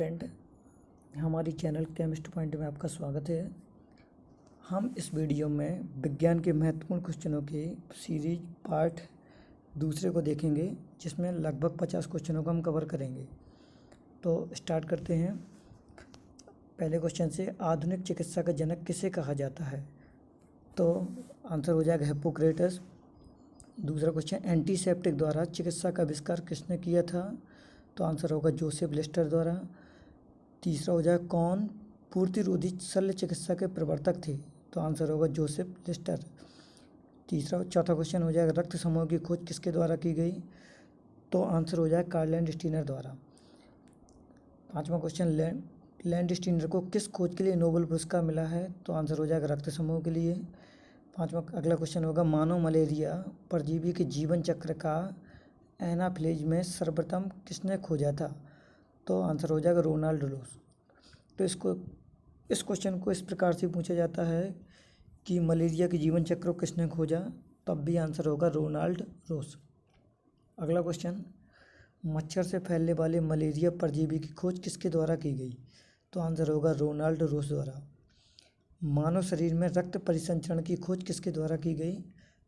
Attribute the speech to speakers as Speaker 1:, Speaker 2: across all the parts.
Speaker 1: Friend, हमारी channel chemistry point में आपका स्वागत है। हम इस वीडियो में विज्ञान के महत्वपूर्ण क्वेश्चनों की सीरीज पार्ट दूसरे को देखेंगे, जिसमें लगभग 50 क्वेश्चनों को हम कवर करेंगे। तो स्टार्ट करते हैं पहले क्वेश्चन से। आधुनिक चिकित्सा का जनक किसे कहा जाता है? तो आंसर हो जाएगा हिप्पोक्रेटस। दूसरा क्वेश्चन, एंटीसेप्टिक द्वारा चिकित्सा का आविष्कार किसने किया था? तो आंसर होगा जोसेफ लिस्टर द्वारा। तीसरा हो जाएगा, कौन पूर्तिरोधी शल्य चिकित्सा के प्रवर्तक थे? तो आंसर होगा जोसेफ लिस्टर। चौथा क्वेश्चन हो जाएगा, रक्त समूह की खोज किसके द्वारा की गई? तो आंसर हो जाएगा कार्ल लैंडस्टीनर द्वारा। पांचवा क्वेश्चन, लैंडस्टीनर को किस खोज के लिए नोबेल पुरस्कार मिला है? तो आंसर हो जाएगा रक्त समूह के लिए। अगला क्वेश्चन होगा, मानव मलेरिया परजीवी के जीवन चक्र का एनाफिलेज में सर्वप्रथम किसने खोजा था? तो आंसर हो जाएगा रोनाल्ड रोस। तो इस क्वेश्चन को इस प्रकार से पूछा जाता है कि मलेरिया के जीवन चक्र को किसने खोजा? तब भी आंसर होगा रोनाल्ड रोस। अगला क्वेश्चन, मच्छर से फैलने वाले मलेरिया परजीवी की खोज किसके द्वारा की गई? तो आंसर होगा रोनाल्ड रोस द्वारा। मानव शरीर में रक्त परिसंचरण की खोज किसके द्वारा की गई?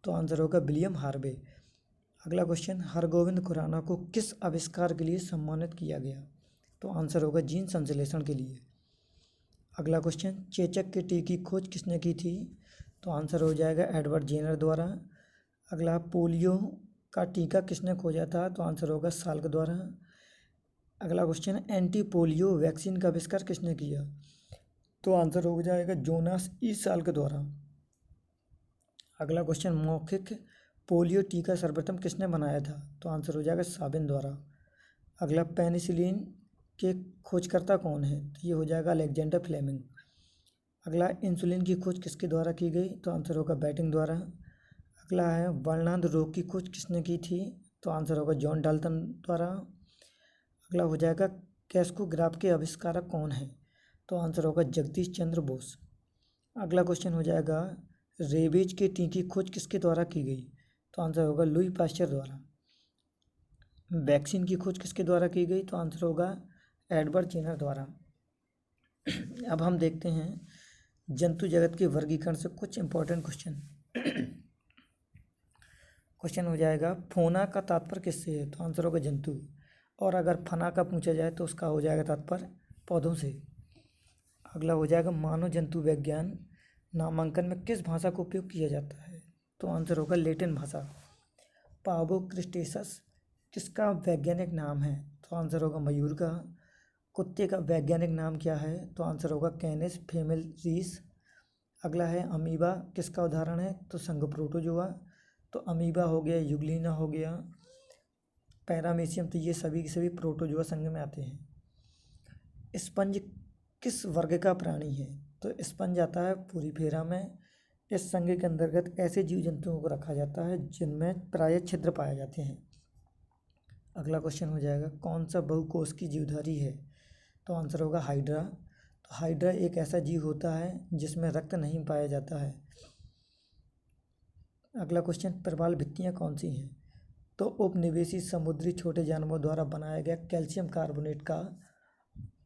Speaker 1: तो आंसर होगा विलियम हार्वे। अगला क्वेश्चन, हरगोविंद खुराना को किस आविष्कार के लिए सम्मानित किया गया? तो आंसर होगा जीन संश्लेषण के लिए। अगला क्वेश्चन, चेचक के टीके की खोज किसने की थी? तो आंसर हो जाएगा एडवर्ड जेनर द्वारा। अगला, पोलियो का टीका किसने खोजा था? तो आंसर होगा साल्क द्वारा। अगला क्वेश्चन, एंटी पोलियो वैक्सीन का आविष्कार किसने किया? तो आंसर हो जाएगा जोनास ई साल्क द्वारा। अगला क्वेश्चन, मौखिक पोलियो टीका सर्वप्रथम किसने बनाया था? तो आंसर हो जाएगा साबिन द्वारा। अगला, पेनिसिलिन के खोजकर्ता कौन है? तो ये हो जाएगा अलेक्जेंडर फ्लेमिंग। अगला, इंसुलिन की खोज किसके द्वारा की गई? तो आंसर होगा बैटिंग द्वारा। अगला है, वर्णांध रोग की खोज किसने की थी? तो आंसर होगा जॉन डाल्टन द्वारा। अगला हो जाएगा, कैस्कोग्राफ के आविष्कारक कौन है? तो आंसर होगा जगदीश चंद्र बोस। अगला क्वेश्चन हो जाएगा, रेबीज के टीके की खोज किसके द्वारा की गई? तो आंसर होगा लुई पास्चर द्वारा। वैक्सीन की खोज किसके द्वारा की गई? तो आंसर होगा एडवर्ड जेनर द्वारा। अब हम देखते हैं जंतु जगत के वर्गीकरण से कुछ इंपॉर्टेंट क्वेश्चन। क्वेश्चन हो जाएगा, फोना का तात्पर्य किससे है? तो आंसर होगा जंतु। और अगर फना का पूछा जाए तो उसका हो जाएगा तात्पर्य पौधों से। अगला हो जाएगा, मानव जंतु विज्ञान नामांकन में किस भाषा का उपयोग किया जाता है? तो आंसर होगा लैटिन भाषा। पावो क्रिस्टेसस किसका वैज्ञानिक नाम है? तो आंसर होगा मयूर का। कुत्ते का वैज्ञानिक नाम क्या है? तो आंसर होगा कैनिस फेमिलिस। अगला है, अमीबा किसका उदाहरण है? तो संघ प्रोटोजोआ। तो अमीबा हो गया, युग्लिना हो गया, पैरामीशियम, तो ये सभी के सभी प्रोटोजोआ संघ में आते हैं। स्पंज किस वर्ग का प्राणी है? तो स्पंज आता है पूरीफेरा में। इस संघ के अंतर्गत ऐसे जीव जंतुओं को रखा जाता है जिनमें प्रायः छिद्र पाए जाते हैं। अगला क्वेश्चन हो जाएगा, कौन सा बहुकोश की जीवधारी है? तो आंसर होगा हाइड्रा। तो हाइड्रा एक ऐसा जीव होता है जिसमें रक्त नहीं पाया जाता है। अगला क्वेश्चन, प्रवाल भित्तियाँ कौन सी हैं? तो उपनिवेशी समुद्री छोटे जानवरों द्वारा बनाया गया कैल्शियम कार्बोनेट का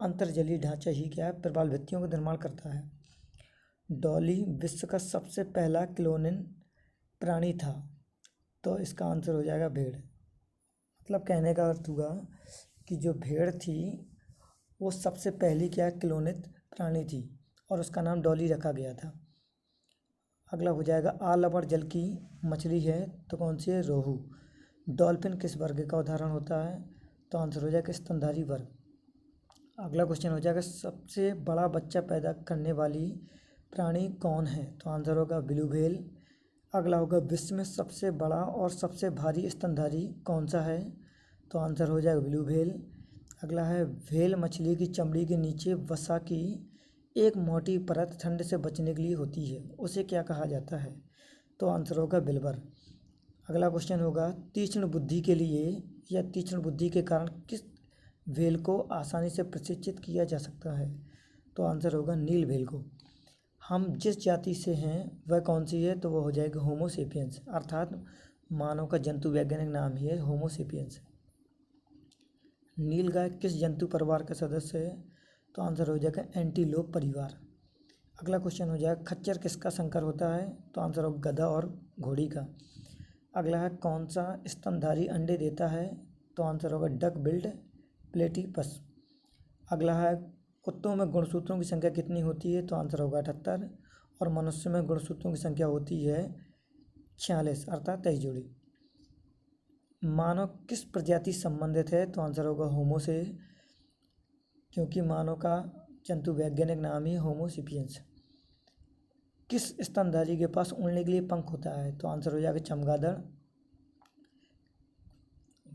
Speaker 1: अंतर्जलीय ढांचा ही क्या है? प्रवाल भित्तियों का निर्माण करता है। डॉली विश्व का सबसे पहला क्लोनिन प्राणी था। तो इसका आंसर हो जाएगा भेड़। मतलब कहने का अर्थ हुआ कि जो भेड़ थी वो सबसे पहली क्या क्लोनित प्राणी थी और उसका नाम डॉली रखा गया था। अगला हो जाएगा, आलअबर जल की मछली है तो कौन सी है? रोहू। डॉल्फिन किस वर्ग का उदाहरण होता है? तो आंसर हो जाएगा स्तनधारी वर्ग। अगला क्वेश्चन हो जाएगा, सबसे बड़ा बच्चा पैदा करने वाली प्राणी कौन है? तो आंसर होगा ब्लू व्हेल। अगला होगा, विश्व में सबसे बड़ा और सबसे भारी स्तनधारी कौन सा है? तो आंसर हो जाएगा ब्लू व्हेल। अगला है, व्हेल मछली की चमड़ी के नीचे वसा की एक मोटी परत ठंड से बचने के लिए होती है, उसे क्या कहा जाता है? तो आंसर होगा बिल्बर। अगला क्वेश्चन होगा, तीक्ष्ण बुद्धि के लिए या तीक्ष्ण बुद्धि के कारण किस व्हेल को आसानी से प्रशिक्षित किया जा सकता है? तो आंसर होगा नील व्हेल को। हम जिस जाति से हैं वह कौन सी है? तो वह हो जाएगा होमो सेपियंस, अर्थात मानव का जंतु वैज्ञानिक नाम ही है होमो सेपियंस। नीलगाय किस जंतु परिवार का सदस्य है? तो आंसर हो जाएगा एंटीलोप परिवार। अगला क्वेश्चन हो जाएगा खच्चर किसका संकर होता है? तो आंसर होगा गधा और घोड़ी का। अगला है कौन सा स्तनधारी अंडे देता है? तो आंसर होगा डक बिल्ड प्लेटिपस। अगला है कुत्तों में गुणसूत्रों की संख्या कितनी होती है? तो आंसर होगा 78। और मनुष्य में गुणसूत्रों की संख्या होती है 46 अर्थात 23 जोड़ी। मानव किस प्रजाति संबंधित है? तो आंसर होगा होमो से, क्योंकि मानव का जंतु वैज्ञानिक नाम ही होमो सेपियंस। किस स्तनधारी के पास उड़ने के लिए पंख होता है? तो आंसर हो जाएगा चमगादड़।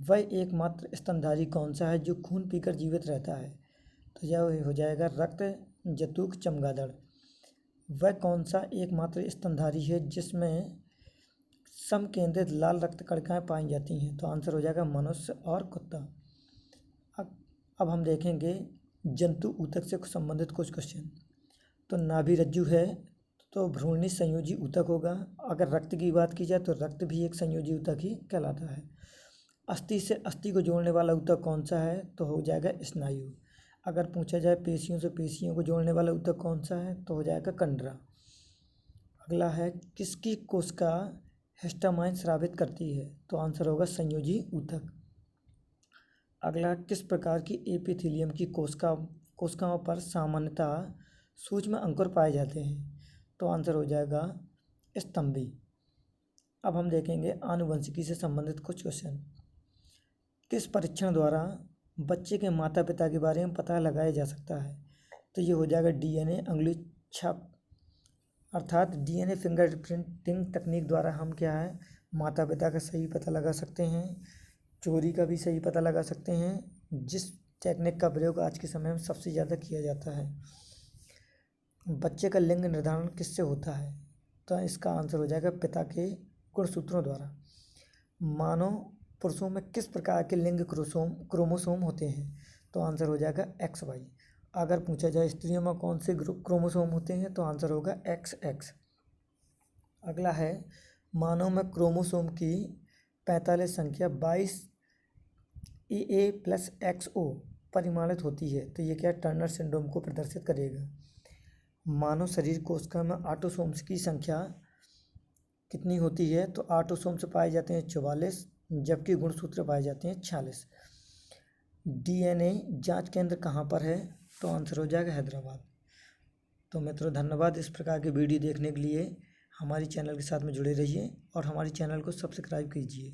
Speaker 1: वह एकमात्र स्तनधारी कौन सा है जो खून पीकर जीवित रहता है? तो यह हो जाएगा रक्त जतुक चमगादड़। वह कौन सा एकमात्र स्तनधारी है जिसमें समकेंद्रित लाल रक्त कणिकाएं पाई जाती हैं? तो आंसर हो जाएगा मनुष्य और कुत्ता। अब हम देखेंगे जंतु ऊतक से संबंधित कुछ क्वेश्चन। तो नाभि रज्जु है तो भ्रूणी संयोजी ऊतक होगा। अगर रक्त की बात की जाए तो रक्त भी एक संयोजी ऊतक ही कहलाता है। अस्थि से अस्थि को जोड़ने वाला ऊतक कौन सा है? तो हो जाएगा स्नायु। अगर पूछा जाए पेशियों से पेशियों को जोड़ने वाला ऊतक कौन सा है? तो हो जाएगा कंडरा। अगला है किसकी कोशिका हिस्टामाइन स्रावित करती है? तो आंसर होगा संयोजी ऊतक। अगला किस प्रकार की एपिथेलियम की कोशिकाओं पर सामान्यतः सूक्ष्म अंकुर पाए जाते हैं? तो आंसर हो जाएगा स्तंभी। अब हम देखेंगे आनुवंशिकी से संबंधित कुछ क्वेश्चन। किस परीक्षण द्वारा बच्चे के माता पिता के बारे में पता लगाया जा सकता है? तो ये हो जाएगा डीएनए अंगुली छाप अर्थात डीएनए फिंगरप्रिंटिंग तकनीक द्वारा हम क्या है माता पिता का सही पता लगा सकते हैं, चोरी का भी सही पता लगा सकते हैं, जिस टेक्निक का प्रयोग आज के समय में सबसे ज़्यादा किया जाता है। बच्चे का लिंग निर्धारण किससे होता है? तो इसका आंसर हो जाएगा पिता के गुणसूत्रों द्वारा। मानव पुरुषों में किस प्रकार के लिंग क्रोमोसोम होते हैं? तो आंसर हो जाएगा XY। अगर पूछा जाए स्त्रियों में कौन से क्रोमोसोम होते हैं? तो आंसर होगा XX। अगला है मानव में क्रोमोसोम की 45 संख्या 22 AA+XO परिमाणित होती है। तो ये क्या टर्नर सिंड्रोम को प्रदर्शित करेगा। मानव शरीर कोशिका में ऑटोसोम्स की संख्या कितनी होती है? तो ऑटोसोम्स पाए जाते हैं 44, जबकि गुणसूत्र पाए जाते हैं 46। डीएनए जांच केंद्र कहाँ पर है? तो आंसर हो जाएगा हैदराबाद। तो मित्रों धन्यवाद इस प्रकार के वीडियो देखने के लिए। हमारी चैनल के साथ में जुड़े रहिए और हमारी चैनल को सब्सक्राइब कीजिए।